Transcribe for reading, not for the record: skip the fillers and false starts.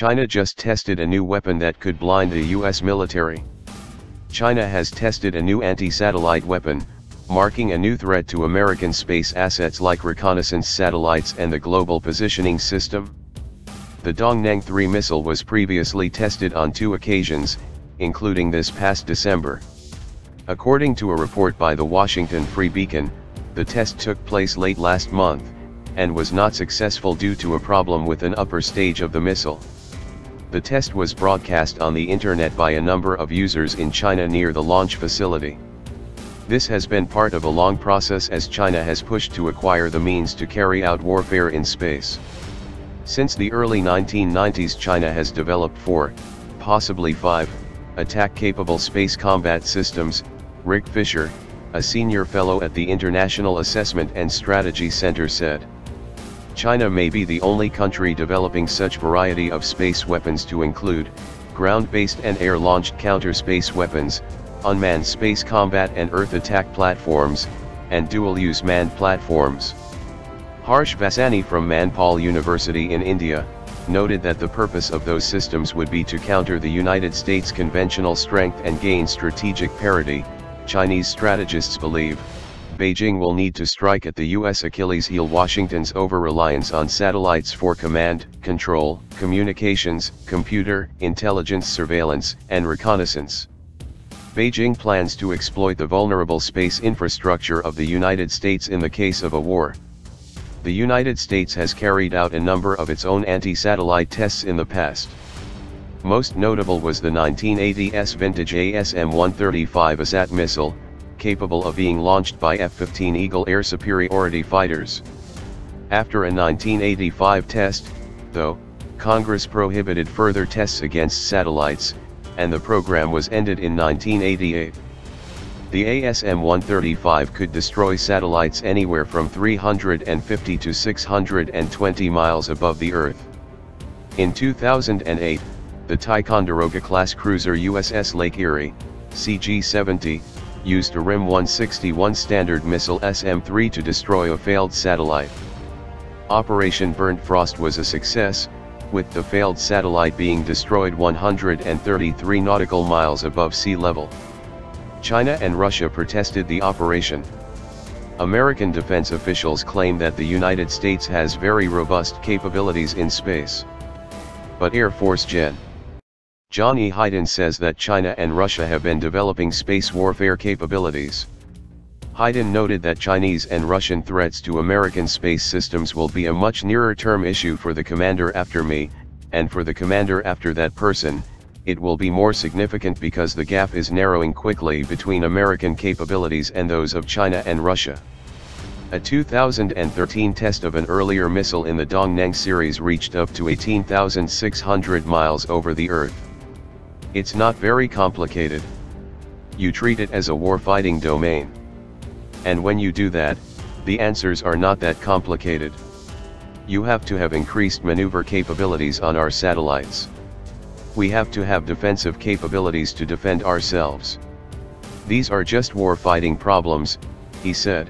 China just tested a new weapon that could blind the US military. China has tested a new anti-satellite weapon, marking a new threat to American space assets like reconnaissance satellites and the Global Positioning System. The Dong Neng 3 missile was previously tested on 2 occasions, including this past December. According to a report by the Washington Free Beacon, the test took place late last month, and was not successful due to a problem with an upper stage of the missile. The test was broadcast on the internet by a number of users in China near the launch facility. This has been part of a long process as China has pushed to acquire the means to carry out warfare in space. Since the early 1990s, China has developed 4, possibly 5, attack-capable space combat systems, Rick Fisher, a senior fellow at the International Assessment and Strategy Center said. China may be the only country developing such variety of space weapons to include ground-based and air-launched counter-space weapons, unmanned space combat and Earth attack platforms, and dual-use manned platforms. Harsh Vasani from Manipal University in India noted that the purpose of those systems would be to counter the United States' conventional strength and gain strategic parity. Chinese strategists believe Beijing will need to strike at the U.S. Achilles heel, Washington's over-reliance on satellites for command, control, communications, computer, intelligence, surveillance, and reconnaissance. Beijing plans to exploit the vulnerable space infrastructure of the United States in the case of a war. The United States has carried out a number of its own anti-satellite tests in the past. Most notable was the 1980s vintage ASM-135 ASAT missile, capable of being launched by F-15 Eagle air superiority fighters. After a 1985 test, though, Congress prohibited further tests against satellites, and the program was ended in 1988. The ASM-135 could destroy satellites anywhere from 350 to 620 miles above the Earth. In 2008, the Ticonderoga-class cruiser USS Lake Erie, CG-70, used a RIM-161 Standard missile SM-3 to destroy a failed satellite. Operation Burnt Frost was a success, with the failed satellite being destroyed 133 nautical miles above sea level. China and Russia protested the operation. American defense officials claim that the United States has very robust capabilities in space. But Air Force Gen. John E. Hayden says that China and Russia have been developing space warfare capabilities. Hayden noted that Chinese and Russian threats to American space systems will be a much nearer-term issue for the commander after me, and for the commander after that person, it will be more significant because the gap is narrowing quickly between American capabilities and those of China and Russia. A 2013 test of an earlier missile in the Dong Neng series reached up to 18,600 miles over the Earth. It's not very complicated. You treat it as a warfighting domain. And when you do that, the answers are not that complicated. You have to have increased maneuver capabilities on our satellites. We have to have defensive capabilities to defend ourselves. These are just warfighting problems, he said.